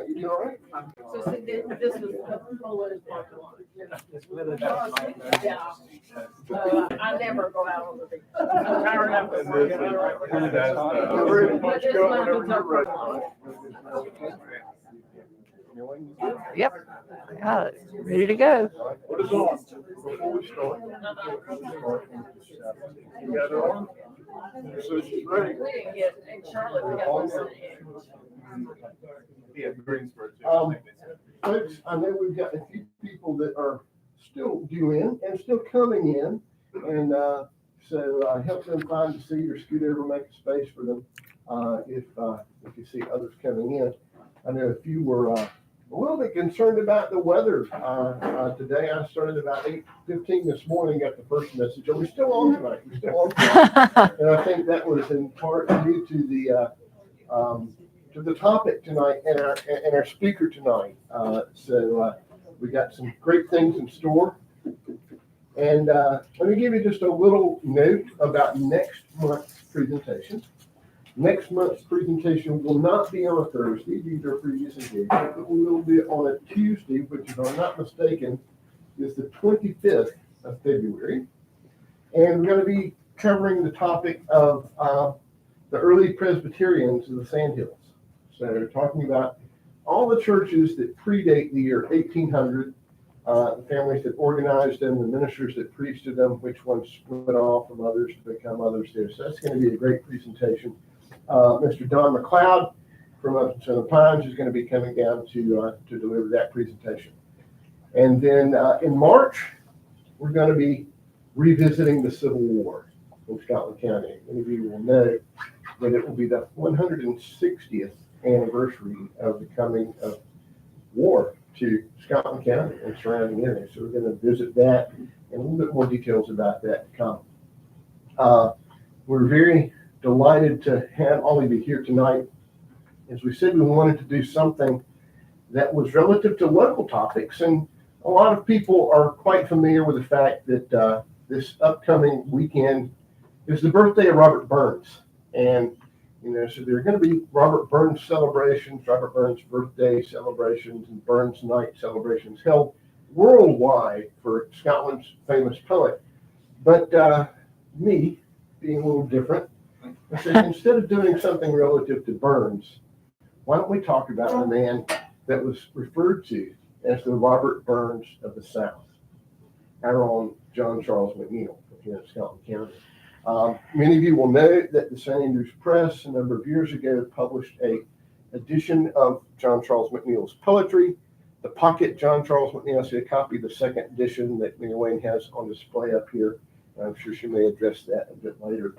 You all right? So this was the Polish parking lot. Yeah. So I never go out on the beach. I'm tired of it. But this mountain's up for Yep. Got it. Ready to go. What is on? Before we start. You got it on? So she's ready. We didn't get, in Charlotte, we got one on Yeah, Greensboro too. Folks, I know we've got a few people that are still due in and still coming in. And so help them find a seat or scoot over, make a space for them if you see others coming in. I know a few were a little bit concerned about the weather. Today I started about 8:15 this morning, got the first message. Are we still on tonight? We're still on tonight. And I think that was in part due to the topic tonight and our speaker tonight. So we got some great things in store. And let me give you just a little note about next month's presentation. Next month's presentation will not be on a Thursday, these are previous engagements, but we will be on a Tuesday, which, if I'm not mistaken, is the 25th of February. And we're going to be covering the topic of the early Presbyterians of the Sandhills. So we're talking about all the churches that predate the year 1800, the families that organized them, the ministers that preached to them, which ones split off from others to become others there. So that's going to be a great presentation. Mr. Don McLeod from up in Southern Pines is going to be coming down to deliver that presentation. And then in March, we're going to be revisiting the Civil War in Scotland County. Many of you will know that it will be the 160th anniversary of the coming of war to Scotland County and surrounding areas. So we're going to visit that and a little bit more details about that to come. We're very delighted to have all of you here tonight. As we said, we wanted to do something that was relative to local topics, and a lot of people are quite familiar with the fact that this upcoming weekend is the birthday of Robert Burns. And, you know, so there are going to be Robert Burns celebrations, Robert Burns birthday celebrations, and Burns Night celebrations held worldwide for Scotland's famous poet. But me, being a little different, I said, instead of doing something relative to Burns, why don't we talk about the man that was referred to as the Robert Burns of the South, our own John Charles McNeill here in Scotland County. Many of you will know that the St. Andrews Press a number of years ago published an edition of John Charles McNeill's poetry, the Pocket John Charles McNeill. I see a copy of the second edition that Mary Wayne has on display up here. I'm sure she may address that a bit later.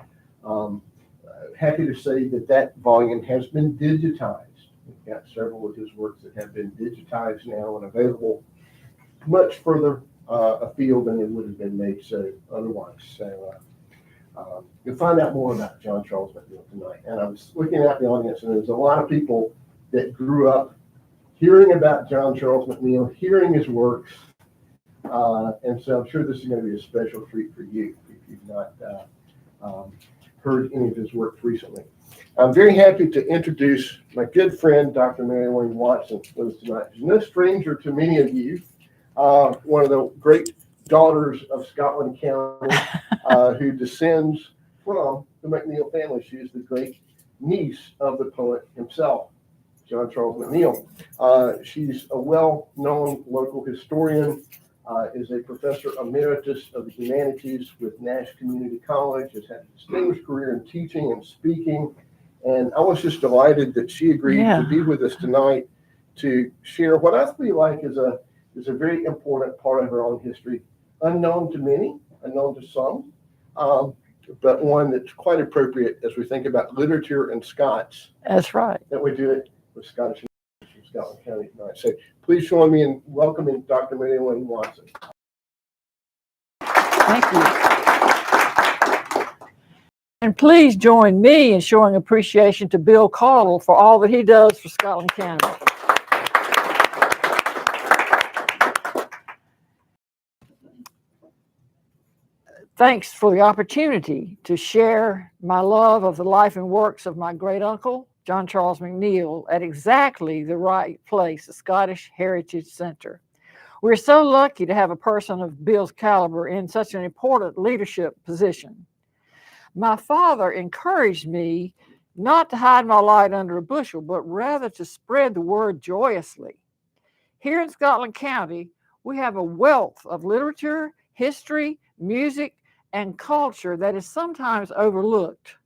Happy to say that that volume has been digitized. We've got several of his works that have been digitized now and available much further afield than it would have been made so otherwise. So you'll find out more about John Charles McNeill tonight. And I was looking at the audience, and there's a lot of people that grew up hearing about John Charles McNeill, hearing his works. And so I'm sure this is going to be a special treat for you if you've not heard any of his works recently. I'm very happy to introduce my good friend, Dr. Mary Wayne Watson, with us tonight. She's no stranger to many of you, one of the great daughters of Scotland County, who descends from the McNeill family. She is the great niece of the poet himself, John Charles McNeill. She's a well-known local historian, is a professor emeritus of the humanities with Nash Community College, has had a distinguished career in teaching and speaking. And I was just delighted that she agreed to be with us tonight to share what I feel like is a very important part of her own history, unknown to many, unknown to some, but one that's quite appropriate as we think about literature and Scots. That's right. That we do it with Scottish from Scotland County tonight. So please join me in welcoming Dr. Mary Wayne Watson. Thank you. And please join me in showing appreciation to Bill Caudle for all that he does for Scotland County. Thanks for the opportunity to share my love of the life and works of my great uncle, John Charles McNeill, at exactly the right place, the Scottish Heritage Center. We're so lucky to have a person of Bill's caliber in such an important leadership position. My father encouraged me not to hide my light under a bushel, but rather to spread the word joyously. Here in Scotland County, we have a wealth of literature, history, music, and culture that is sometimes overlooked.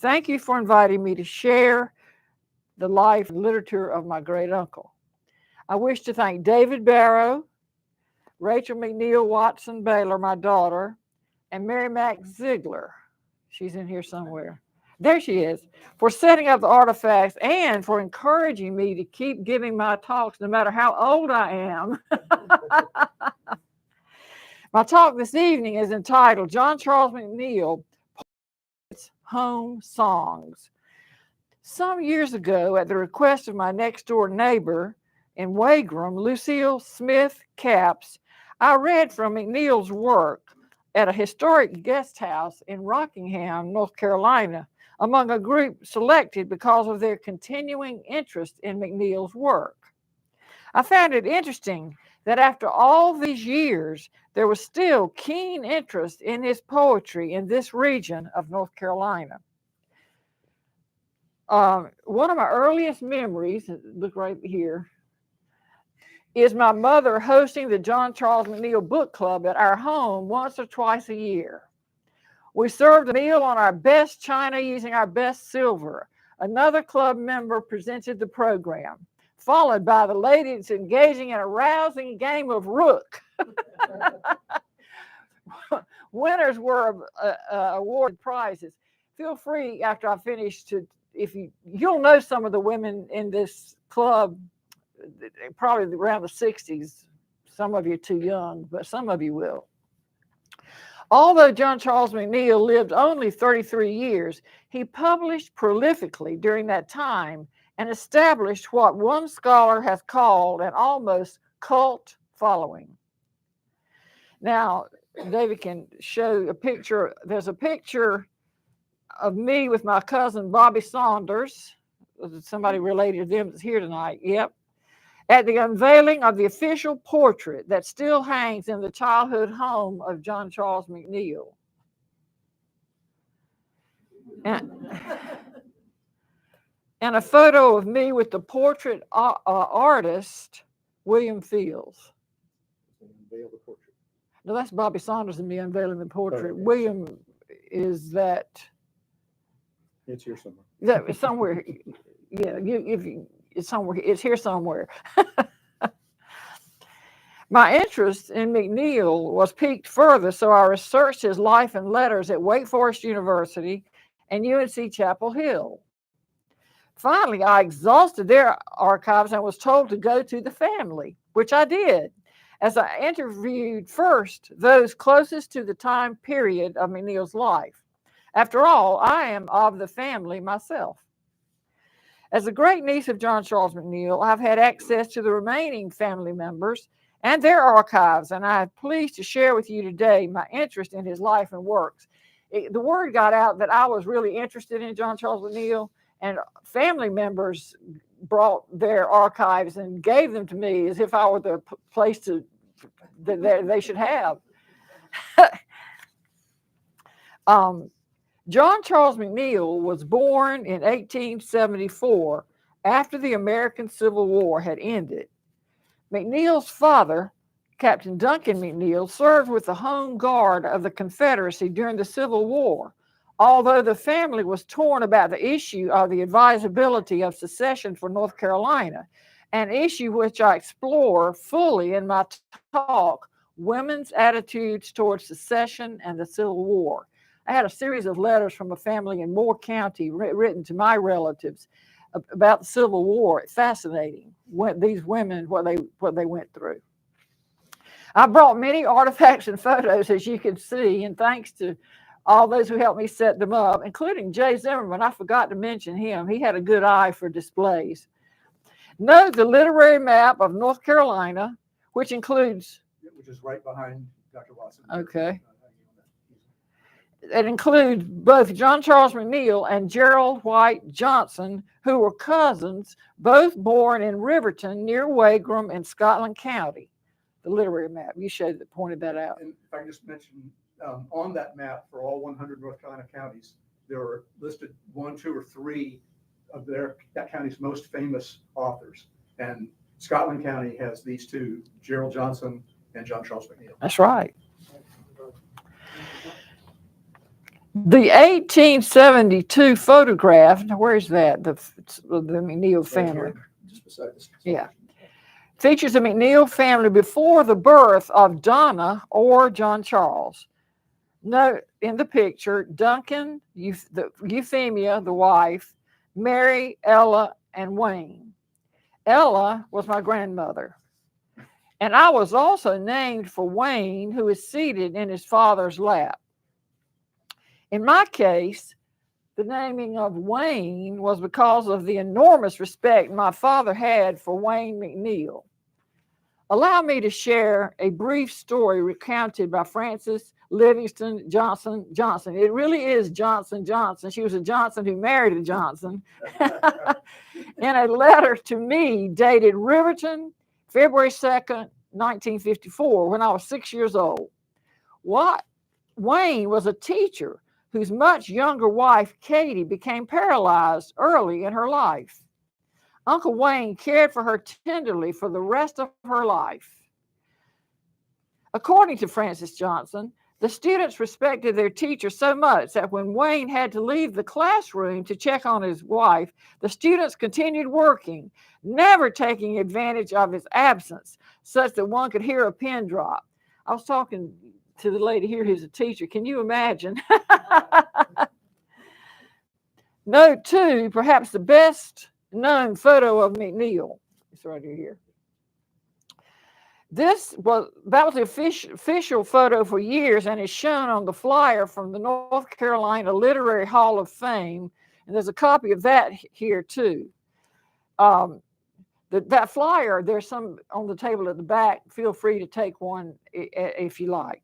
Thank you for inviting me to share the life and literature of my great uncle. I wish to thank David Barrow, Rachel McNeill Watson Baylor, my daughter, and Mary Mac Ziegler. She's in here somewhere. There she is, for setting up the artifacts and for encouraging me to keep giving my talks no matter how old I am. My talk this evening is entitled John Charles McNeill, Home Songs. Some years ago, at the request of my next door neighbor in Wagram, Lucille Smith Capps, I read from McNeill's work at a historic guest house in Rockingham, North Carolina, among a group selected because of their continuing interest in McNeill's work. I found it interesting that after all these years, there was still keen interest in his poetry in this region of North Carolina. One of my earliest memories, look right here, is my mother hosting the John Charles McNeill Book Club at our home once or twice a year. We served a meal on our best china using our best silver. Another club member presented the program, followed by the ladies engaging in a rousing game of rook. Winners were awarded prizes. Feel free after I finish to, if you'll know some of the women in this club, probably around the 60s. Some of you are too young, but some of you will. Although John Charles McNeill lived only 33 years, he published prolifically during that time and established what one scholar has called an almost cult following. Now, David can show a picture. There's a picture of me with my cousin Bobby Saunders. Somebody related to them that's here tonight. Yep. At the unveiling of the official portrait that still hangs in the childhood home of John Charles McNeill. And a photo of me with the portrait artist, William Fields. Unveil the portrait. No, that's Bobby Saunders and me unveiling the portrait. Oh, okay. William is that. It's here somewhere. That somewhere. Yeah, it's somewhere. It's here somewhere. My interest in McNeill was piqued further, so I researched his life and letters at Wake Forest University and UNC Chapel Hill. Finally, I exhausted their archives and was told to go to the family, which I did, as I interviewed first those closest to the time period of McNeill's life. After all, I am of the family myself. As a great niece of John Charles McNeill, I've had access to the remaining family members and their archives, and I'm pleased to share with you today my interest in his life and works. The word got out that I was really interested in John Charles McNeill, and family members brought their archives and gave them to me as if I were the place that they should have. John Charles McNeill was born in 1874 after the American Civil War had ended. McNeill's father, Captain Duncan McNeill, served with the Home Guard of the Confederacy during the Civil War, although the family was torn about the issue of the advisability of secession for North Carolina, an issue which I explore fully in my talk, Women's Attitudes Towards Secession and the Civil War. I had a series of letters from a family in Moore County written to my relatives about the Civil War. It's fascinating what these women, what they went through. I brought many artifacts and photos, as you can see, and thanks to all those who helped me set them up, including Jay Zimmerman. I forgot to mention him. He had a good eye for displays. Note the literary map of North Carolina, which includes... Which is right behind Dr. Watson. Okay. It includes both John Charles McNeill and Gerald White Johnson, who were cousins, both born in Riverton near Wagram in Scotland County. The literary map you showed that pointed that out. And if I can just mention, on that map for all 100 North Carolina counties, there are listed 1, 2, or 3 of that county's most famous authors. And Scotland County has these two, Gerald Johnson and John Charles McNeill. That's right. The 1872 photograph, now where's that? The McNeill family. Just beside this. Yeah. Features the McNeill family before the birth of Donna or John Charles. Note in the picture, Duncan, Euphemia, the wife, Mary, Ella, and Wayne. Ella was my grandmother. And I was also named for Wayne, who is seated in his father's lap. In my case, the naming of Wayne was because of the enormous respect my father had for Wayne McNeill. Allow me to share a brief story recounted by Frances Livingston Johnson. It really is Johnson. She was a Johnson who married a Johnson. In a letter to me dated Riverton, February 2nd, 1954, when I was 6 years old. Wayne was a teacher whose much younger wife, Katie, became paralyzed early in her life. Uncle Wayne cared for her tenderly for the rest of her life. According to Frances Johnson, the students respected their teacher so much that when Wayne had to leave the classroom to check on his wife, the students continued working, never taking advantage of his absence, such that one could hear a pin drop. I was talking to the lady here who's a teacher. Can you imagine? Note 2, perhaps the best known photo of McNeill. It's right here. That was the official photo for years and is shown on the flyer from the North Carolina Literary Hall of Fame. And there's a copy of that here too. That flyer, there's some on the table at the back. Feel free to take one if you like.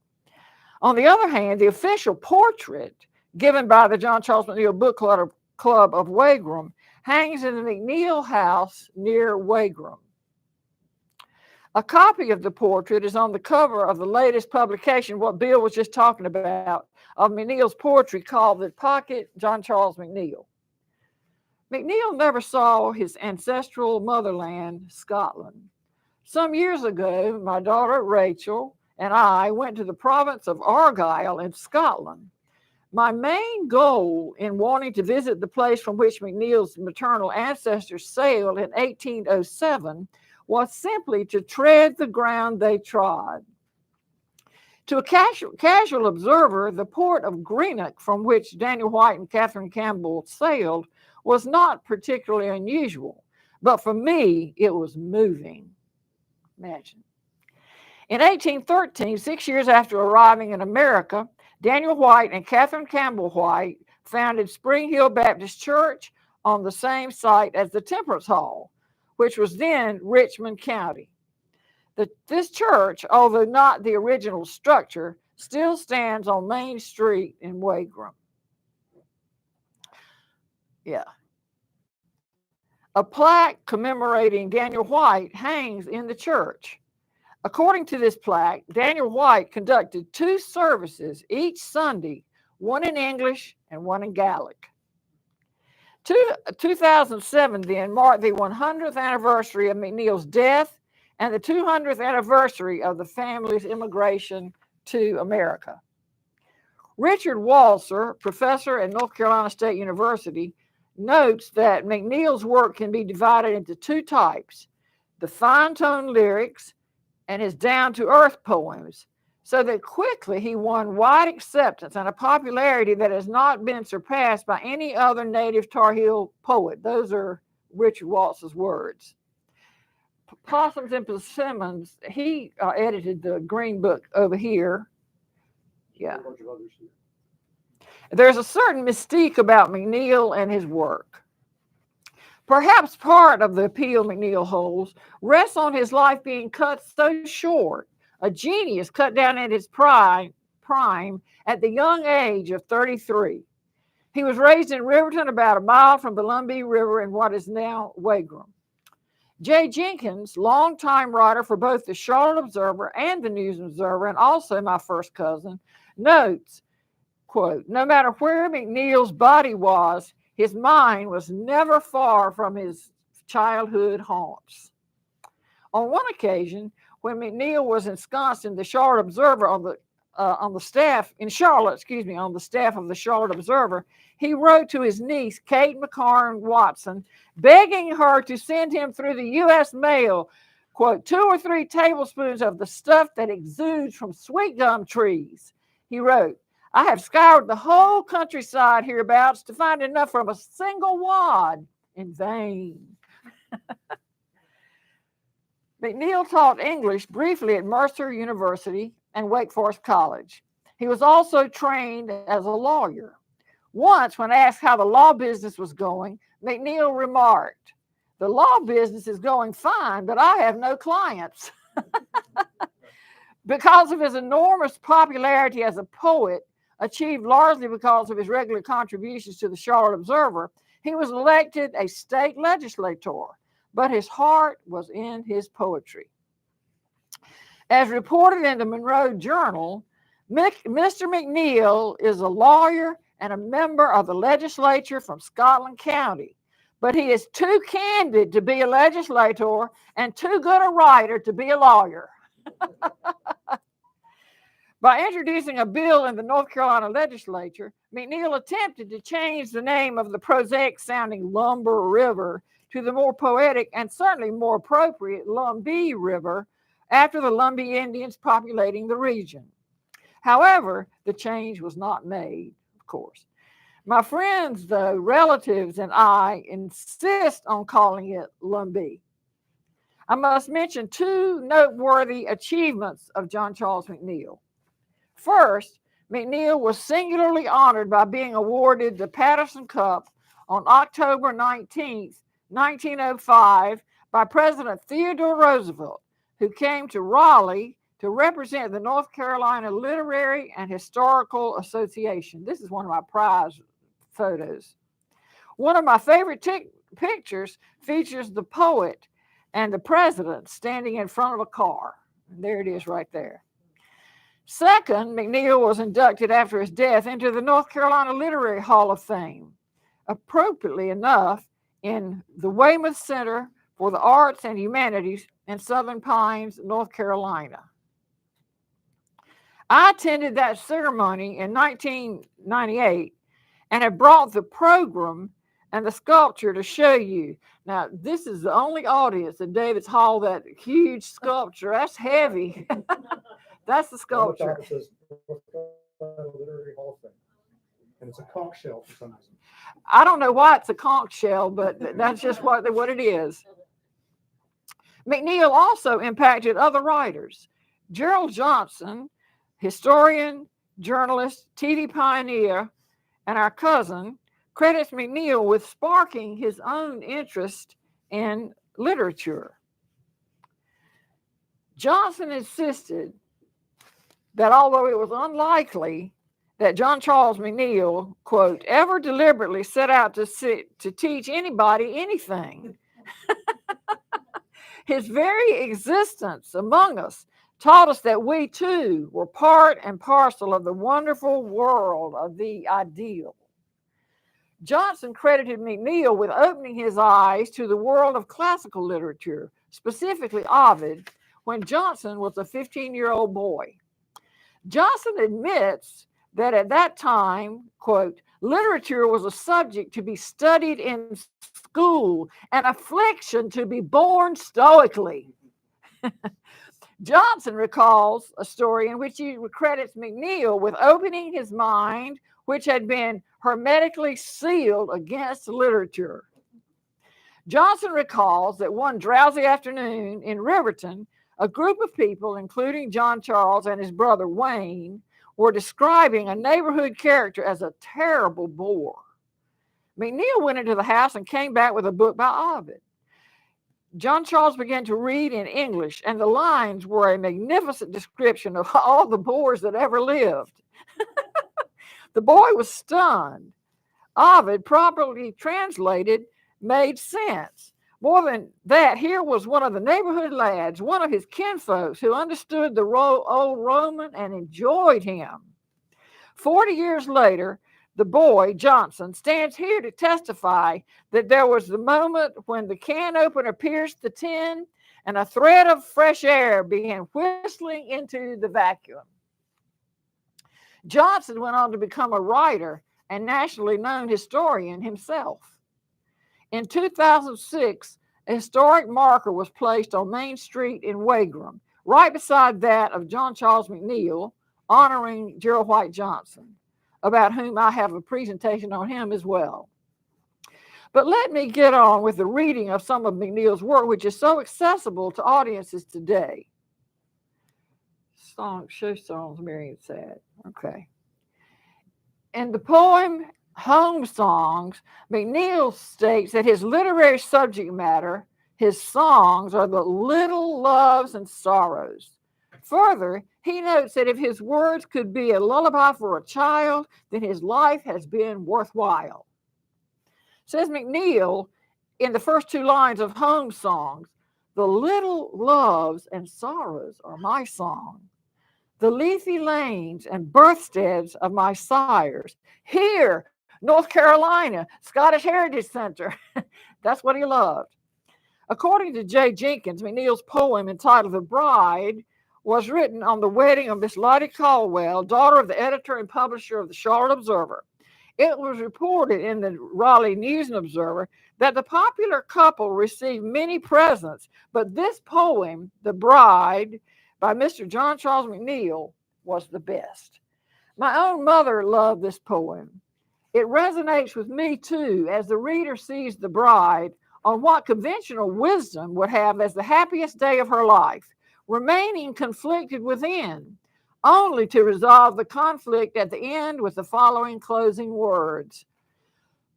On the other hand, the official portrait given by the John Charles McNeill Book Club of Wagram hangs in the McNeill house near Wagram. A copy of the portrait is on the cover of the latest publication, what Bill was just talking about, of McNeill's poetry called The Pocket John Charles McNeill. McNeill never saw his ancestral motherland, Scotland. Some years ago, my daughter Rachel and I went to the province of Argyll in Scotland. My main goal in wanting to visit the place from which McNeill's maternal ancestors sailed in 1807 was simply to tread the ground they trod. To a casual observer, the port of Greenock, from which Daniel White and Catherine Campbell sailed, was not particularly unusual, but for me, it was moving. Imagine. In 1813, 6 years after arriving in America, Daniel White and Catherine Campbell White founded Spring Hill Baptist Church on the same site as the Temperance Hall, which was then Richmond County. This church, although not the original structure, still stands on Main Street in Wagram. Yeah. A plaque commemorating Daniel White hangs in the church. According to this plaque, Daniel White conducted 2 services each Sunday, one in English and one in Gaelic. 2007 then marked the 100th anniversary of McNeill's death and the 200th anniversary of the family's immigration to America. Richard Walser, professor at North Carolina State University, notes that McNeill's work can be divided into 2 types, the fine-tone lyrics and his down-to-earth poems, so that quickly he won wide acceptance and a popularity that has not been surpassed by any other native Tar Heel poet. Those are Richard Walser's words. Possums and Persimmons, he edited the Green Book over here. Yeah. There's a certain mystique about McNeill and his work. Perhaps part of the appeal McNeill holds rests on his life being cut so short. A genius cut down at his prime prime at the young age of 33. He was raised in Riverton, about a mile from the Lumbee River in what is now Wagram. Jay Jenkins, longtime writer for both the Charlotte Observer and the News Observer, and also my first cousin, notes, quote, "No matter where McNeill's body was, his mind was never far from his childhood haunts." On one occasion, when McNeill was ensconced in the Charlotte Observer on the staff of the Charlotte Observer, he wrote to his niece, Kate McCarn Watson, begging her to send him through the U.S. mail, quote, 2 or 3 tablespoons of the stuff that exudes from sweet gum trees. He wrote, "I have scoured the whole countryside hereabouts to find enough from a single wad, in vain." McNeill taught English briefly at Mercer University and Wake Forest College. He was also trained as a lawyer. Once, when asked how the law business was going, McNeill remarked, "The law business is going fine, but I have no clients." Because of his enormous popularity as a poet, achieved largely because of his regular contributions to the Charlotte Observer, he was elected a state legislator, but his heart was in his poetry. As reported in the Monroe Journal, Mr. McNeill is a lawyer and a member of the legislature from Scotland County, but he is too candid to be a legislator and too good a writer to be a lawyer. By introducing a bill in the North Carolina legislature, McNeill attempted to change the name of the prosaic-sounding Lumber River to the more poetic and certainly more appropriate Lumbee River, after the Lumbee Indians populating the region. However, the change was not made, of course. My friends, though, relatives, and I insist on calling it Lumbee. I must mention 2 noteworthy achievements of John Charles McNeill. First, McNeill was singularly honored by being awarded the Patterson Cup on October 19th, 1905, by President Theodore Roosevelt, who came to Raleigh to represent the North Carolina Literary and Historical Association. This is one of my prize photos. One of my favorite pictures features the poet and the president standing in front of a car. And there it is right there. Second, McNeill was inducted after his death into the North Carolina Literary Hall of Fame, appropriately enough, in the Weymouth Center for the Arts and Humanities in Southern Pines, North Carolina. I attended that ceremony in 1998 and have brought the program and the sculpture to show you. Now, this is the only audience at David's Hall, that huge sculpture. That's heavy. That's the sculpture. It says North Carolina Literary Hall of Fame. And it's a conch shell for some reason. I don't know why it's a conch shell, but that's just what it is. McNeill also impacted other writers. Gerald Johnson, historian, journalist, TV pioneer, and our cousin, credits McNeill with sparking his own interest in literature. Johnson insisted that although it was unlikely that John Charles McNeill, quote, ever deliberately set out to teach anybody anything, his very existence among us taught us that we too were part and parcel of the wonderful world of the ideal. Johnson credited McNeill with opening his eyes to the world of classical literature, specifically Ovid, when Johnson was a 15-year-old boy. Johnson admits that at that time, quote, literature was a subject to be studied in school, an affliction to be borne stoically. Johnson recalls a story in which he credits McNeill with opening his mind, which had been hermetically sealed against literature. Johnson recalls that one drowsy afternoon in Riverton, a group of people, including John Charles and his brother Wayne, were describing a neighborhood character as a terrible bore. McNeill went into the house and came back with a book by Ovid. John Charles began to read in English, and the lines were a magnificent description of all the boys that ever lived. The boy was stunned. Ovid, properly translated, made sense. More than that, here was one of the neighborhood lads, one of his kinfolks, who understood the old Roman and enjoyed him. 40 years later, the boy, Johnson, stands here to testify that there was the moment when the can opener pierced the tin and a thread of fresh air began whistling into the vacuum. Johnson went on to become a writer and nationally known historian himself. In 2006, a historic marker was placed on Main Street in Wagram, right beside that of John Charles McNeill, honoring Gerald White Johnson, about whom I have a presentation on him as well. But let me get on with the reading of some of McNeill's work, which is so accessible to audiences today. Show songs, Marion said. Okay. In the poem Home Songs, McNeill states that his literary subject matter, his songs, are the little loves and sorrows. Further, he notes that if his words could be a lullaby for a child, then his life has been worthwhile. Says McNeill in the first two lines of Home Songs, the little loves and sorrows are my song. The leafy lanes and birthsteads of my sires. Here, North Carolina, Scottish Heritage Center. That's what he loved. According to J. Jenkins, McNeill's poem entitled The Bride was written on the wedding of Miss Lottie Caldwell, daughter of the editor and publisher of the Charlotte Observer. It was reported in the Raleigh News and Observer that the popular couple received many presents, but this poem, The Bride, by Mr. John Charles McNeill, was the best. My own mother loved this poem. It resonates with me too, as the reader sees the bride on what conventional wisdom would have as the happiest day of her life, remaining conflicted within, only to resolve the conflict at the end with the following closing words.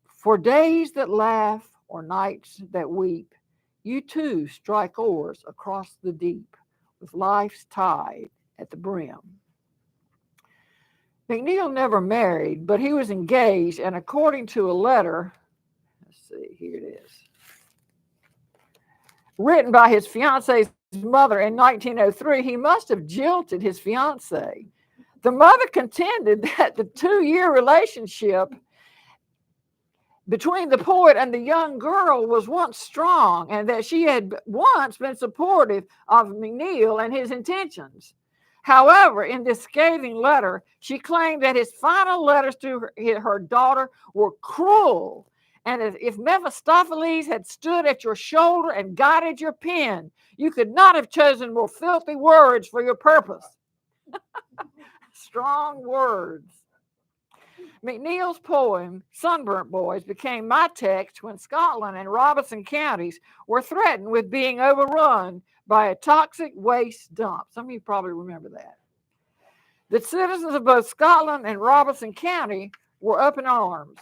For days that laugh or nights that weep, you too strike oars across the deep, with life's tide at the brim. McNeill never married, but he was engaged, and according to a letter, let's see, here it is, written by his fiance's mother in 1903, he must have jilted his fiancée. The mother contended that the 2-year relationship between the poet and the young girl was once strong, and that she had once been supportive of McNeill and his intentions. However, in this scathing letter, she claimed that his final letters to her daughter were cruel, and if Mephistopheles had stood at your shoulder and guided your pen, you could not have chosen more filthy words for your purpose. Strong words. McNeill's poem, Sunburnt Boys, became my text when Scotland and Robeson counties were threatened with being overrun by a toxic waste dump. Some of you probably remember that. The citizens of both Scotland and Robeson County were up in arms.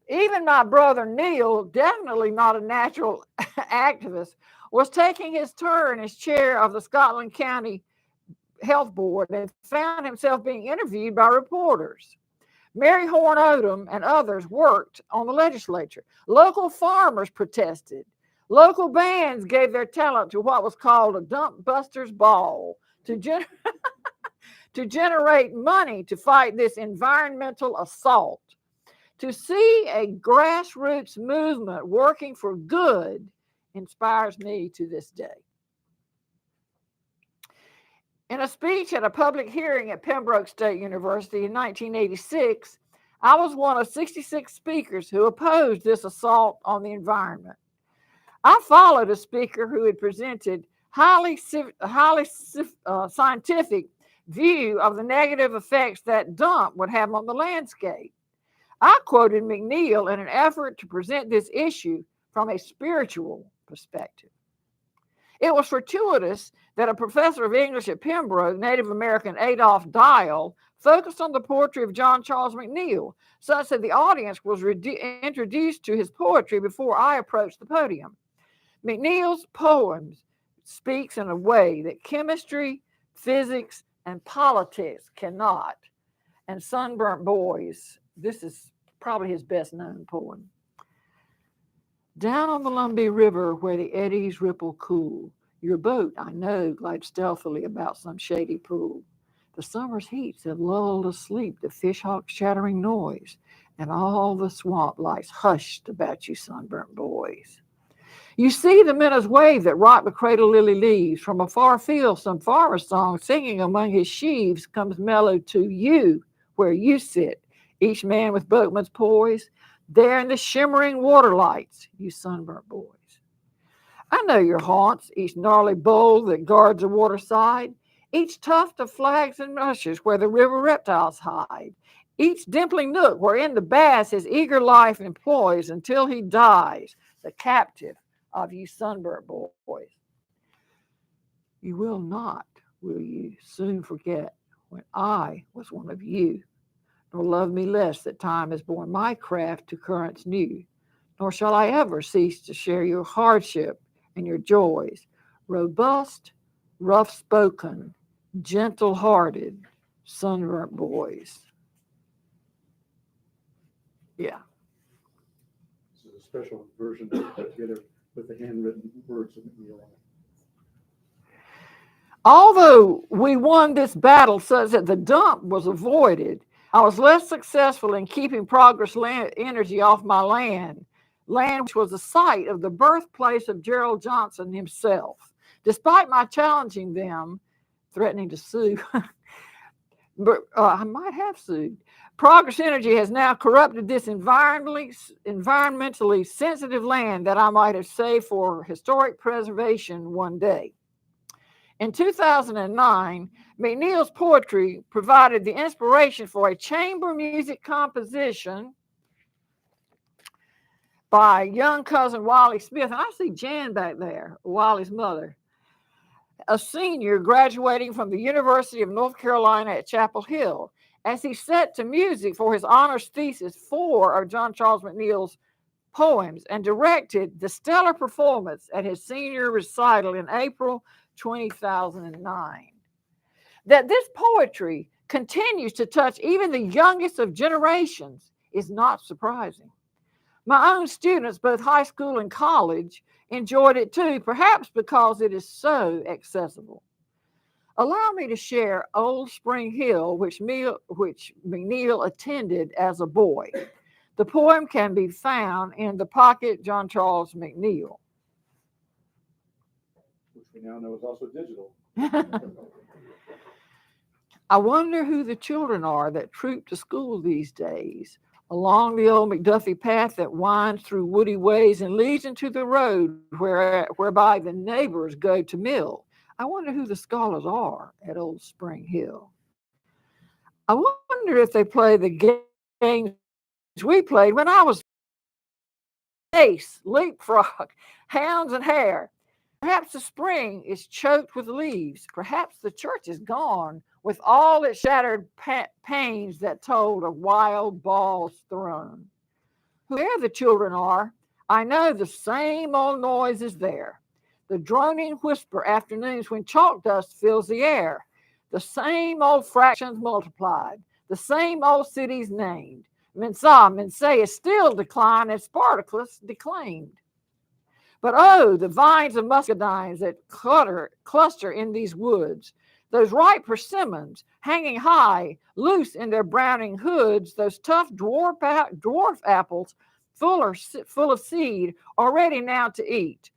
Even my brother Neil, definitely not a natural activist, was taking his turn as chair of the Scotland County Health Board and found himself being interviewed by reporters. Mary Horn Odom and others worked on the legislature. Local farmers protested. Local bands gave their talent to what was called a dump busters ball to generate money to fight this environmental assault. To see a grassroots movement working for good inspires me to this day. In a speech at a public hearing at Pembroke State University in 1986, I was one of 66 speakers who opposed this assault on the environment. I followed a speaker who had presented highly scientific view of the negative effects that dump would have on the landscape. I quoted McNeill in an effort to present this issue from a spiritual perspective. It was fortuitous that a professor of English at Pembroke, Native American Adolph Dial, focused on the poetry of John Charles McNeill, such that the audience was introduced to his poetry before I approached the podium. McNeill's poems speaks in a way that chemistry, physics, and politics cannot. And Sunburnt Boys, this is probably his best known poem. Down on the Lumbee River where the eddies ripple cool, your boat, I know, glides stealthily about some shady pool. The summer's heats have lulled asleep the fishhawk's shattering noise, and all the swamp lies hushed about you sunburnt boys. You see the minnows wave that rock the cradle lily leaves. From a far field, some farmer's song singing among his sheaves comes mellow to you where you sit, each man with boatman's poise, there in the shimmering water lights, you sunburnt boys. I know your haunts, each gnarly bowl that guards the waterside, each tuft of flags and rushes where the river reptiles hide, each dimpling nook wherein the bass his eager life employs until he dies, the captive of you sunburnt boys. You will not, will you, soon forget when I was one of you, nor love me less that time has borne my craft to currents new, nor shall I ever cease to share your hardship and your joys, robust, rough-spoken, gentle-hearted, sunburnt boys. Yeah. This is a special version that we put together with the handwritten words of McNeill. Although we won this battle such that the dump was avoided, I was less successful in keeping progress energy off my land which was the site of the birthplace of Gerald Johnson himself. Despite my challenging them, threatening to sue, but I might have sued. Progress Energy has now corrupted this environmentally sensitive land that I might have saved for historic preservation one day. In 2009, McNeill's poetry provided the inspiration for a chamber music composition by young cousin Wiley Smith. And I see Jan back there, Wiley's mother, a senior graduating from the University of North Carolina at Chapel Hill, as he set to music for his honors thesis 4 of John Charles McNeill's poems and directed the stellar performance at his senior recital in April 2009. That this poetry continues to touch even the youngest of generations is not surprising. My own students, both high school and college, enjoyed it too, perhaps because it is so accessible. Allow me to share Old Spring Hill, which McNeill attended as a boy. The poem can be found in the Pocket John Charles McNeill, Which we now know is also digital. I wonder who the children are that troop to school these days, along the old McDuffie path that winds through woody ways and leads into the road whereby the neighbors go to mill. I wonder who the scholars are at Old Spring Hill. I wonder if they play the games we played when I was ace, leapfrog, hounds and hare. Perhaps the spring is choked with leaves. Perhaps the church is gone with all its shattered panes that told of wild balls thrown. Whoever the children are, I know the same old noise is there. The droning whisper afternoons when chalk dust fills the air. The same old fractions multiplied. The same old cities named. Mensa is still declined as Spartacus declaimed. But oh, the vines of muscadines that cluster in these woods, those ripe persimmons hanging high, loose in their browning hoods, those tough dwarf apples full of seed, are ready now to eat.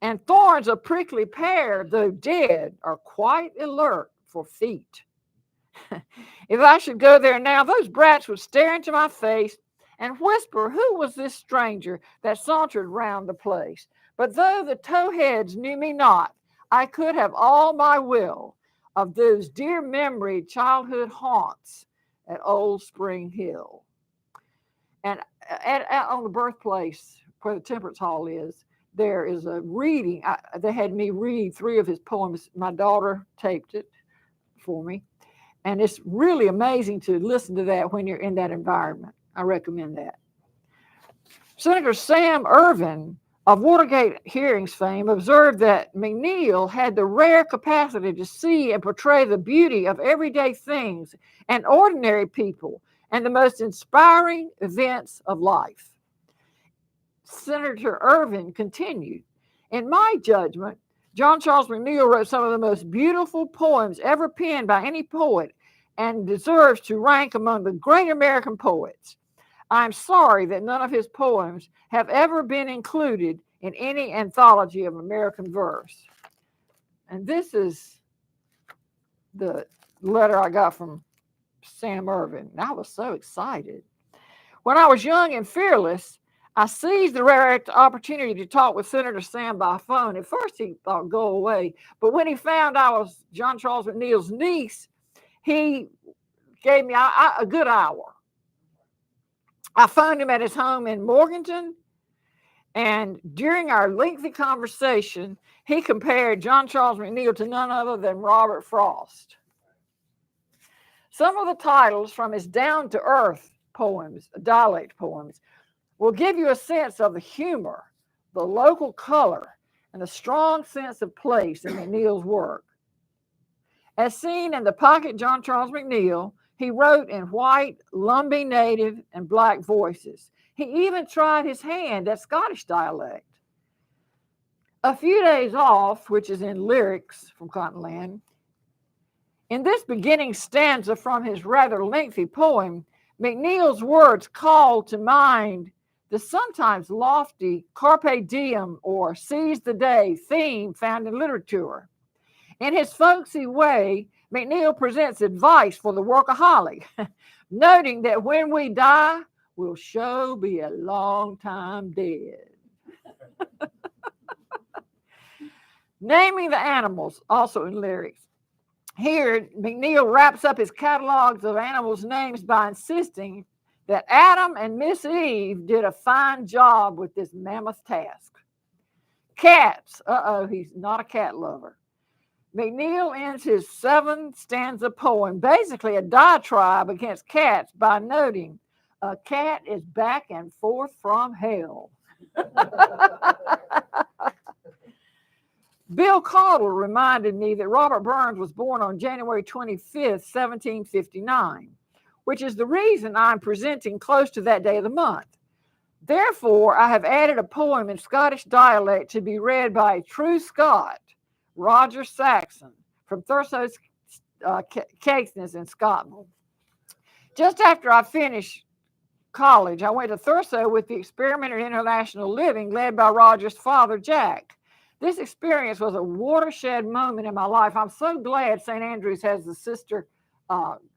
And thorns of prickly pear, though dead, are quite alert for feet. If I should go there now, those brats would stare into my face and whisper, who was this stranger that sauntered round the place? But though the towheads knew me not, I could have all my will of those dear memoried childhood haunts at Old Spring Hill. And on the birthplace where the Temperance Hall is, there is a reading. They had me read 3 of his poems. My daughter taped it for me. And it's really amazing to listen to that when you're in that environment. I recommend that. Senator Sam Ervin of Watergate hearings fame observed that McNeill had the rare capacity to see and portray the beauty of everyday things and ordinary people and the most inspiring events of life. Senator Irvin continued, "In my judgment, John Charles McNeill wrote some of the most beautiful poems ever penned by any poet and deserves to rank among the great American poets. I'm sorry that none of his poems have ever been included in any anthology of American verse." And this is the letter I got from Sam Irvin. I was so excited. "When I was young and fearless, I seized the rare opportunity to talk with Senator Sam by phone. At first he thought, go away. But when he found I was John Charles McNeill's niece, he gave me a good hour. I phoned him at his home in Morganton, and during our lengthy conversation, he compared John Charles McNeill to none other than Robert Frost. Some of the titles from his down-to-earth poems, dialect poems, will give you a sense of the humor, the local color, and the strong sense of place in McNeill's work. As seen in the Pocket John Charles McNeill, he wrote in white, Lumbee native, and black voices. He even tried his hand at Scottish dialect. A Few Days Off, which is in Lyrics from Cottonland, in this beginning stanza from his rather lengthy poem, McNeill's words call to mind the sometimes lofty carpe diem or seize the day theme found in literature. In his folksy way, McNeill presents advice for the workaholic, noting that when we die, we'll sure be a long time dead. Naming the animals, also in Lyrics. Here, McNeill wraps up his catalogs of animals' names by insisting that Adam and Miss Eve did a fine job with this mammoth task. Cats, he's not a cat lover. McNeill ends his 7-stanza poem, basically a diatribe against cats, by noting, "A cat is back and forth from hell." Bill Caudle reminded me that Robert Burns was born on January 25th, 1759, which is the reason I'm presenting close to that day of the month. Therefore, I have added a poem in Scottish dialect to be read by a true Scot, Roger Saxon, from Thurso's Caithness in Scotland. Just after I finished college, I went to Thurso with the Experiment in International Living led by Roger's father, Jack. This experience was a watershed moment in my life. I'm so glad St. Andrews has the sister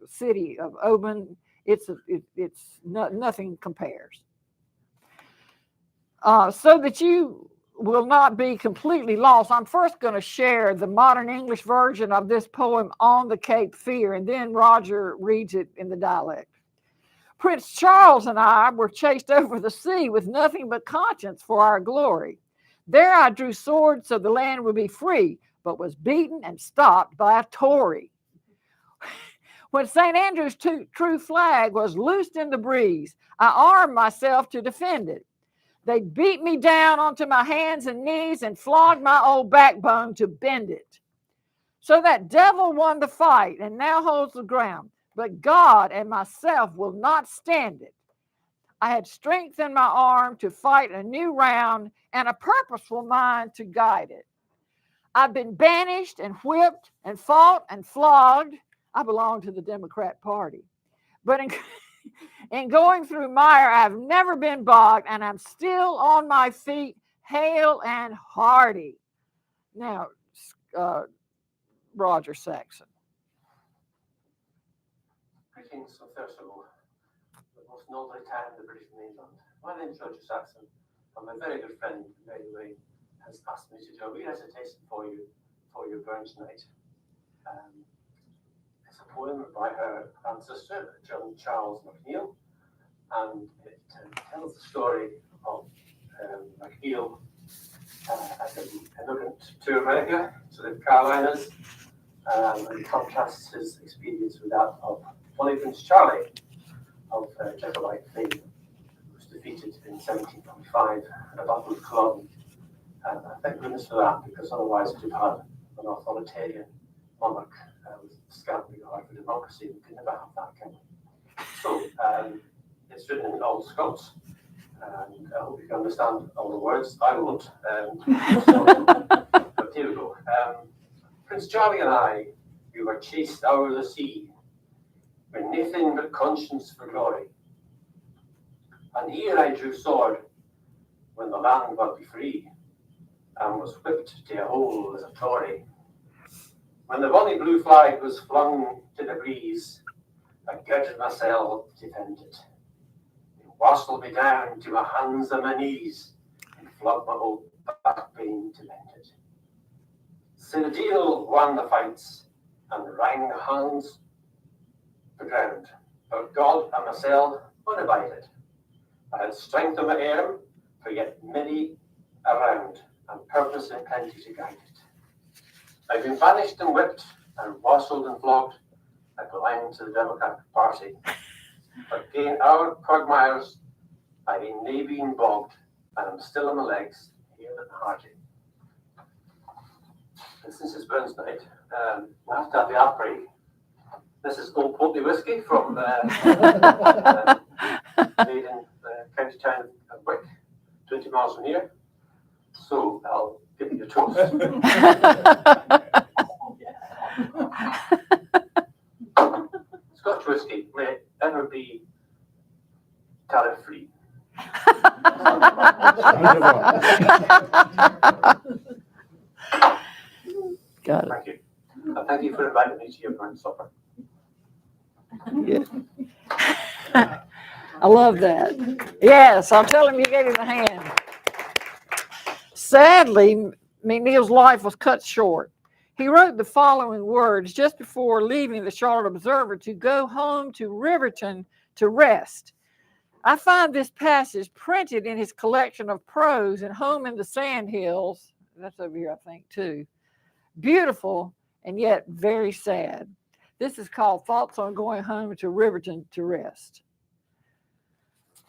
city of Oban. Nothing compares. So that you will not be completely lost, I'm first going to share the modern English version of this poem on the Cape Fear, and then Roger reads it in the dialect. Prince Charles and I were chased over the sea with nothing but conscience for our glory. There I drew sword so the land would be free, but was beaten and stopped by a Tory. When St. Andrew's true flag was loosed in the breeze, I armed myself to defend it. They beat me down onto my hands and knees and flogged my old backbone to bend it. So that devil won the fight and now holds the ground, but God and myself will not stand it. I had strength in my arm to fight a new round and a purposeful mind to guide it. I've been banished and whipped and fought and flogged. I belong to the Democrat Party. But in going through mire, I've never been bogged, and I'm still on my feet, hale and hearty. Now, Roger Saxon. Greetings from Thurso, the most northerly town in the British mainland. My name is Roger Saxon, and my very good friend, Mary Wayne, has asked me to do a wee recitation for your Burns night. It's a poem by her ancestor, John Charles McNeill, and it tells the story of McNeill as an immigrant to America, to the Carolinas, and contrasts his experience with that of Bonnie Prince Charlie of Jacobite fame, who was defeated in 1745 at the Battle of Culloden And I thank goodness for that, because otherwise we'd have had an authoritarian monarch with scant regard for democracy. We could never have that, can we? So it's written in Old Scots, and I hope you can understand all the words. I won't. But here we go. Prince Charlie and I, we were chased o'er the sea, with nothing but conscience for glory. And here I drew sword, when the land would be free, and was whipped to a hole as a Tory. When the bonny blue flag was flung to the breeze, I girded myself to defend it. It wastled me down to my hands and my knees, and flogged my old backbone to mend it. So the deal won the fights, and rang the hands the ground. But God and myself unabided. I had strength in my arm, for yet many around, and purpose and plenty to guide it. I've been banished and whipped, and wassailed and flogged. I belong to the Democratic Party. But gain our quagmires, I've nae been bogged, and I'm still on my legs, hale and hearty. And since it's Burns night, we have to have the outbreak. This is Old Portly Whiskey from made in the county town of Wick, 20 miles from here. So I'll give you a toast. Scotch whiskey may ever be tariff free. Got it. Thank you. And thank you for inviting me to your Burns supper. Yeah. I love that. Yes, I'll tell him you gave him a hand. Sadly, McNeill's life was cut short. He wrote the following words just before leaving the Charlotte Observer to go home to Riverton to rest. I find this passage printed in his collection of prose in Home in the Sandhills. That's over here, I think, too. Beautiful and yet very sad. This is called Thoughts on Going Home to Riverton to Rest.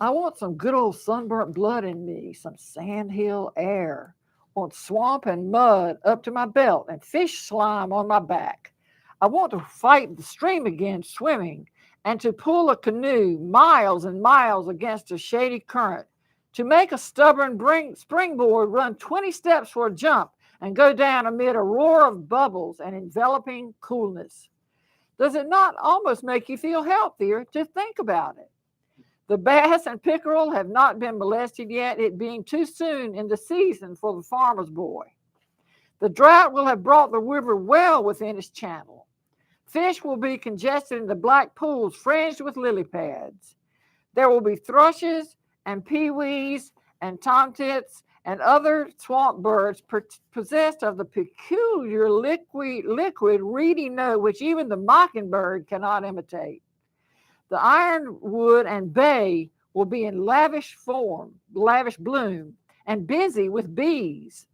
I want some good old sunburnt blood in me, some sandhill air. Want swamp and mud up to my belt and fish slime on my back. I want to fight the stream again swimming, and to pull a canoe miles and miles against a shady current, to make a stubborn springboard run 20 steps for a jump and go down amid a roar of bubbles and enveloping coolness. Does it not almost make you feel healthier to think about it? The bass and pickerel have not been molested yet, it being too soon in the season for the farmer's boy. The drought will have brought the river well within its channel. Fish will be congested in the black pools fringed with lily pads. There will be thrushes and peewees and tomtits and other swamp birds possessed of the peculiar liquid reedy note which even the mockingbird cannot imitate. The ironwood and bay will be in lavish bloom, and busy with bees.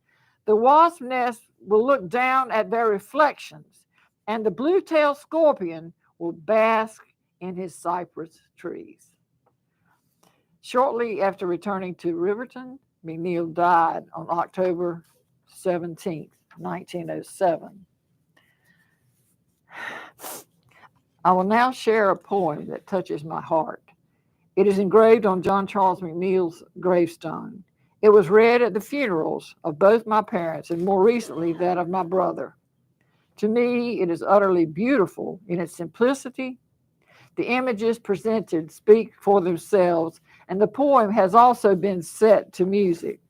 The wasp nests will look down at their reflections, and the blue-tailed scorpion will bask in his cypress trees. Shortly after returning to Riverton, McNeill died on October 17th, 1907. I will now share a poem that touches my heart. It is engraved on John Charles McNeill's gravestone. It was read at the funerals of both my parents and more recently that of my brother. To me, it is utterly beautiful in its simplicity. The images presented speak for themselves, and the poem has also been set to music.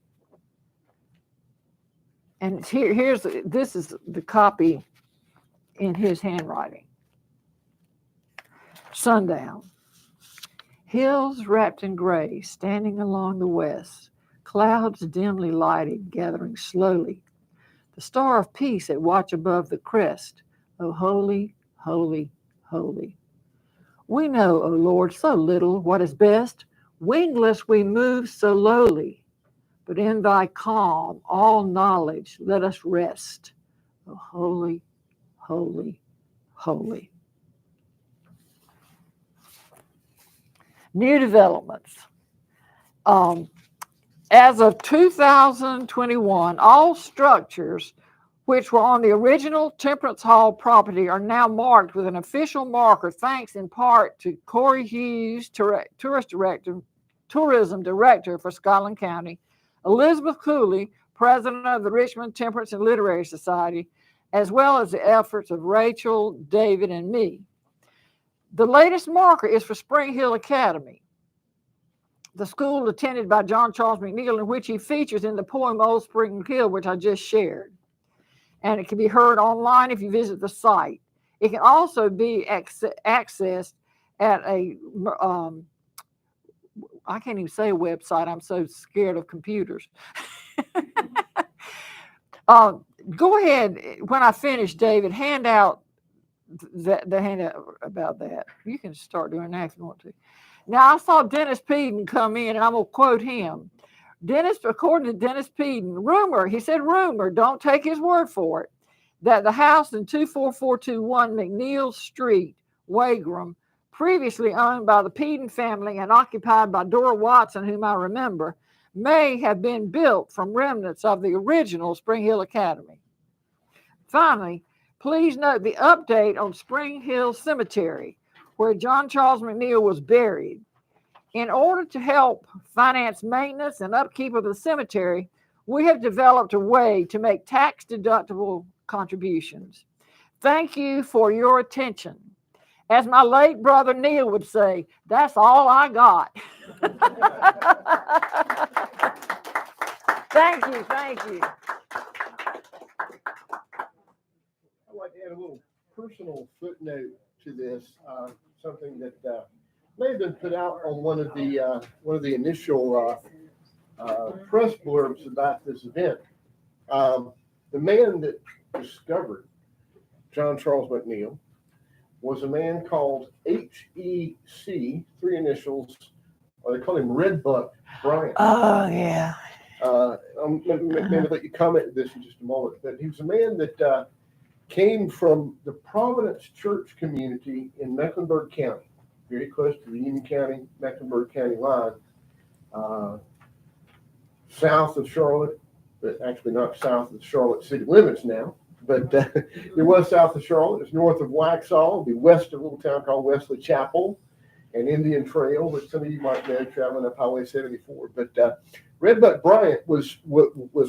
And this is the copy in his handwriting. Sundown. Hills wrapped in gray, standing along the west, clouds dimly lighted, gathering slowly. The star of peace at watch above the crest. Oh, holy, holy, holy. We know, O Lord, so little what is best. Wingless we move so lowly, but in thy calm, all knowledge, let us rest. Oh, holy, holy, holy. New developments. As of 2021, all structures which were on the original Temperance Hall property are now marked with an official marker, thanks in part to Corey Hughes, tourism director for Scotland County, Elizabeth Cooley, president of the Richmond Temperance and Literary Society, as well as the efforts of Rachel, David, and me. The latest marker is for Spring Hill Academy, the school attended by John Charles McNeill, in which he features in the poem Old Spring Hill, which I just shared. And it can be heard online if you visit the site. It can also be accessed at a, I can't even say a website, I'm so scared of computers. Go ahead, when I finish, David, hand out the handout about that. You can start doing that if you want to. Now, I saw Dennis Peden come in, and I'm going to quote him. According to Dennis Peden, he said rumor, don't take his word for it, that the house in 24421 McNeill Street, Wagram, previously owned by the Peden family and occupied by Dora Watson, whom I remember, may have been built from remnants of the original Spring Hill Academy. Finally, please note the update on Spring Hill Cemetery, where John Charles McNeill was buried. In order to help finance maintenance and upkeep of the cemetery, we have developed a way to make tax-deductible contributions. Thank you for your attention. As my late brother Neil would say, that's all I got. Thank you, thank you. I'd like to add a little personal footnote to this, something that may have been put out on one of the initial press blurbs about this event. The man that discovered John Charles McNeill was a man called H.E.C., three initials, or they call him Redbuck Bryant. Oh, yeah. Maybe let you comment on this in just a moment, but he was a man that came from the Providence Church community in Mecklenburg County, very close to the Union County, Mecklenburg County line, south of Charlotte, but actually not south of the Charlotte city limits now, but it was south of Charlotte. It's north of Waxhaw. It'll be west of a little town called Wesley Chapel and Indian Trail, which some of you might know traveling up Highway 74. But Redbuck Bryant was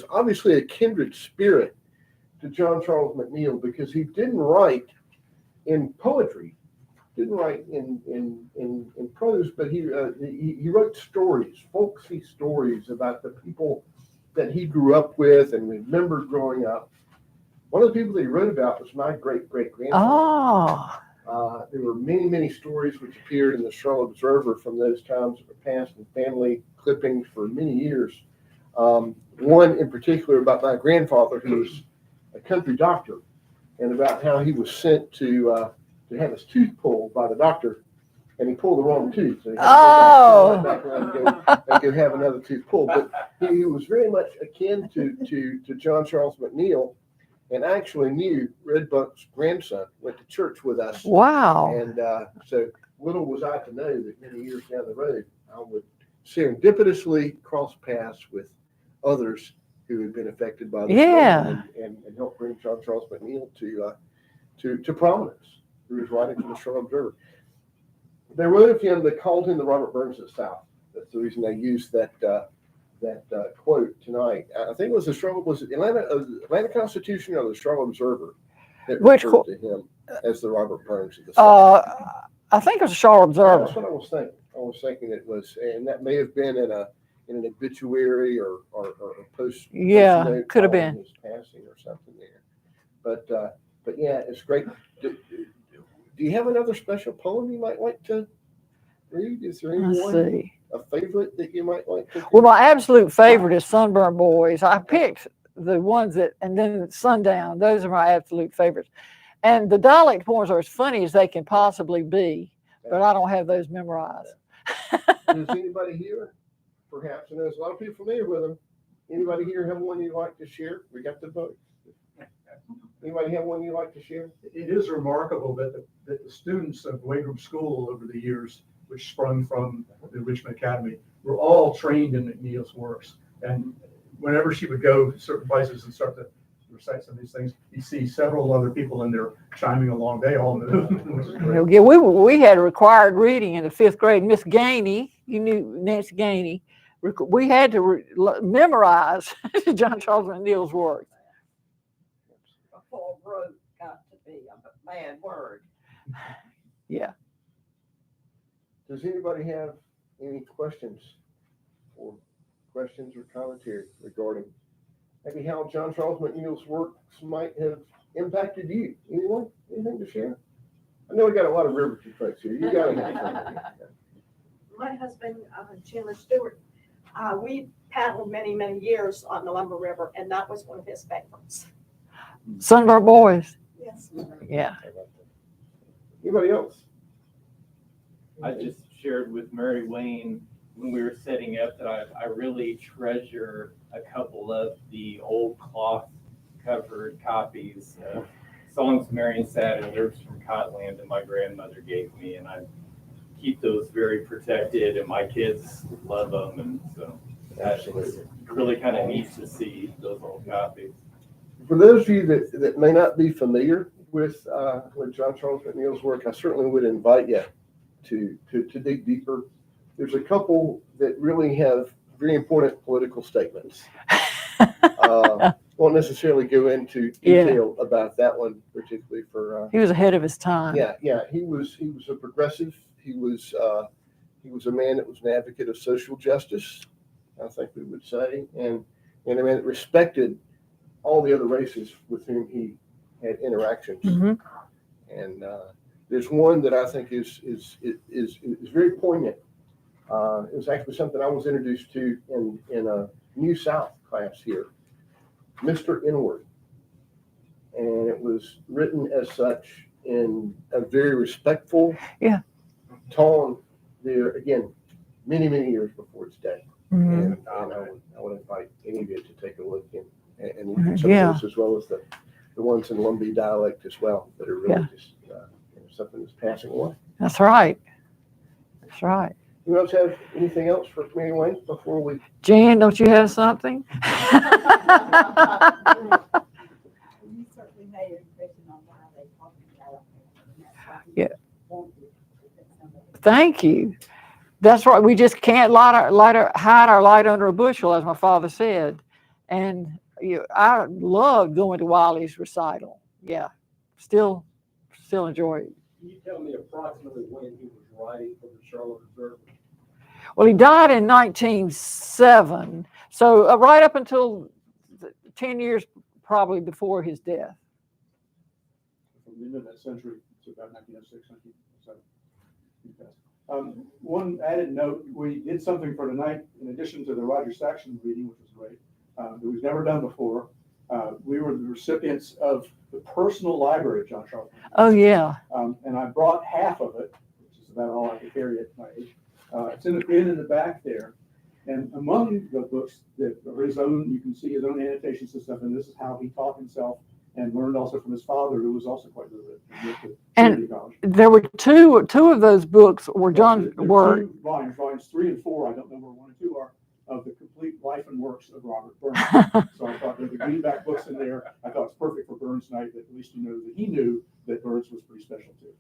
obviously a kindred spirit to John Charles McNeill, because he didn't write in poetry, didn't write in prose, but he wrote stories, folksy stories about the people that he grew up with and remembered growing up. One of the people that he wrote about was my great-great-grandfather. Oh. There were many stories which appeared in the Charlotte Observer from those times that were passed in family clippings for many years. One in particular about my grandfather, who was a country doctor, and about how he was sent to have his tooth pulled by the doctor, and he pulled the wrong tooth. So he had to go back around and go have another tooth pulled. But he was very much akin to John Charles McNeill, and actually knew Redbuck's grandson, went to church with us. Wow. And so little was I to know that many years down the road, I would serendipitously cross paths with others who had been affected by this and help bring John Charles McNeill to prominence through his writing for the Charlotte Observer. They wrote of him, they called him the Robert Burns of the South. That's the reason they used that quote tonight. I think it was Atlanta Constitution or the Charlotte Observer that referred to him as the Robert Burns of the South. I think it was the Charlotte Observer. That's what I was thinking. I was thinking it was, and that may have been in an obituary or post. Yeah, could have been his passing or something there. But yeah, it's great. Do you have another special poem you might like to read? Is there anyone? A favorite that you might like to do? Well, my absolute favorite is Sunburnt Boys. I picked the ones and then Sundown. Those are my absolute favorites. And the dialect poems are as funny as they can possibly be, but I don't have those memorized. Does anybody here, perhaps, and there's a lot of people familiar with them, anybody here have one you'd like to share? We got the vote. Anybody have one you'd like to share? It is remarkable that the students of Wagram School over the years, which sprung from the Richmond Academy, were all trained in McNeill's works. And whenever she would go certain places and start to recite some of these things, you see several other people in there chiming along. They all knew. Which is great. Yeah, we had a required reading in the 5th grade. Miss Gainey, you knew Nancy Gainey. We had to memorize John Charles McNeill's work. A full road got to be a bad word. Yeah. Does anybody have any questions or commentary regarding maybe how John Charles McNeill's works might have impacted you? Anyone? Anything to share? I know we got a lot of Riverview folks here. You got to. My husband, Chandler Stewart, we paddled many, many years on the Lumber River, and that was one of his favorites. Sunburnt Boys. Yes. Yeah. Anybody else? I just shared with Mary Wayne when we were setting up that I really treasure a couple of the old cloth covered copies of Songs of Marion Sad and Lyrics from Cotland that my grandmother gave me, and I keep those very protected, and my kids love them, and so that's really kind of neat to see those old copies. For those of you that may not be familiar with John Charles McNeill's work, I certainly would invite you to dig deeper. There's a couple that really have very important political statements. Won't necessarily go into detail about that one, particularly for. He was ahead of his time. Yeah. He was a progressive. He was a man that was an advocate of social justice, I think we would say, and a man that respected all the other races with whom he had interactions. Mm-hmm. And there's one that I think is very poignant. It was actually something I was introduced to in a New South class here, Mr. Inward. And it was written as such in a very respectful tone there, again, many, many years before its day. Mm-hmm. And I would invite any of you to take a look and look at some of those, as well as the ones in Lumbee dialect as well, that are really just something that's passing away. That's right. That's right. You else have anything else for Mary Wayne before we? Jan, don't you have something? You certainly made an impression on why they talk about it. Yeah. Thank you. That's right. We just can't hide our light under a bushel, as my father said. And I loved going to Wiley's recital. Yeah, still enjoy it. Can you tell me approximately when he was writing for the Charlotte Observer? Well, he died in 1907, so right up until 10 years probably before his death. From the end of that century, it's about 1906, 1907. One added note, we did something for tonight, in addition to the Roger Saxon reading, which was great, that we've never done before. We were the recipients of the personal library of John Charles McNeill. Oh, yeah. And I brought half of it, which is about all I could carry at my age. It's in the back there. And among the books that are his own, you can see his own annotations and stuff, and this is how he taught himself and learned also from his father, who was also quite literate. And there were two of those books were John's work. Volumes 3 and 4, I don't know where 1 and 2 are, of the complete life and works of Robert Burns. So I thought there's the greenback books in there. I thought it's perfect for Burns night, that at least you know that he knew that Burns was pretty special too.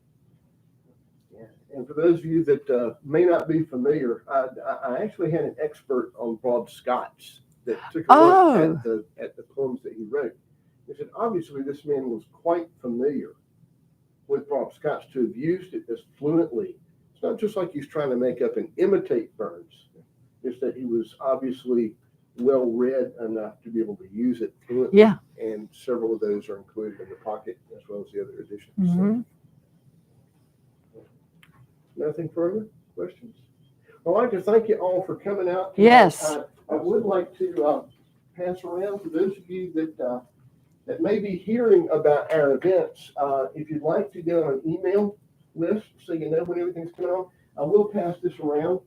Yeah. And for those of you that may not be familiar, I actually had an expert on Bob Scott's that took a look at the poems that he wrote. He said, obviously, this man was quite familiar with Bob Scott's to have used it as fluently. It's not just like he's trying to make up and imitate Burns. It's that he was obviously well read enough to be able to use it fluently. Yeah. And several of those are included in the pocket as well as the other editions. Mm-hmm. So, nothing further? Questions? I'd like to thank you all for coming out tonight. Yes. I would like to pass around for those of you that may be hearing about our events. If you'd like to get on an email list so you know when everything's coming on, I will pass this around.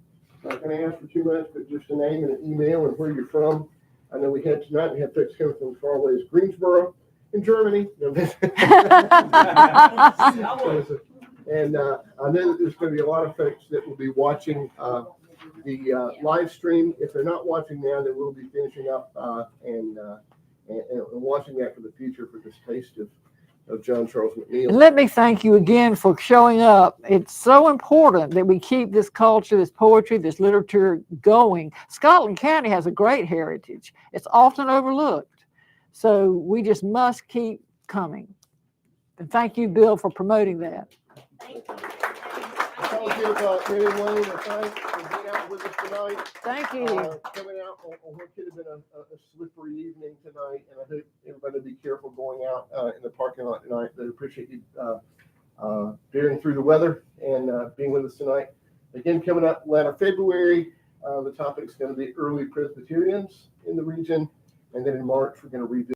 I'm not going to ask for too much, but just a name and an email and where you're from. I know we had tonight, we had folks coming from as far away as Greensboro in Germany. And I know that there's going to be a lot of folks that will be watching the live stream. If they're not watching now, they will be finishing up and watching that for the future for this taste of John Charles And McNeill. let me thank you again for showing up. It's so important that we keep this culture, this poetry, this literature going. Scotland County has a great heritage. It's often overlooked. So we just must keep coming. And thank you, Bill, for promoting that. Thank you. I'll give Mary Wayne a thanks for being out with us tonight. Thank you. Coming out on what could have been a slippery evening tonight, and I hope everybody be careful going out in the parking lot tonight. But I appreciate you bearing through the weather and being with us tonight. Again, coming up later February, the topic is going to be early Presbyterians in the region, and then in March we're going to revisit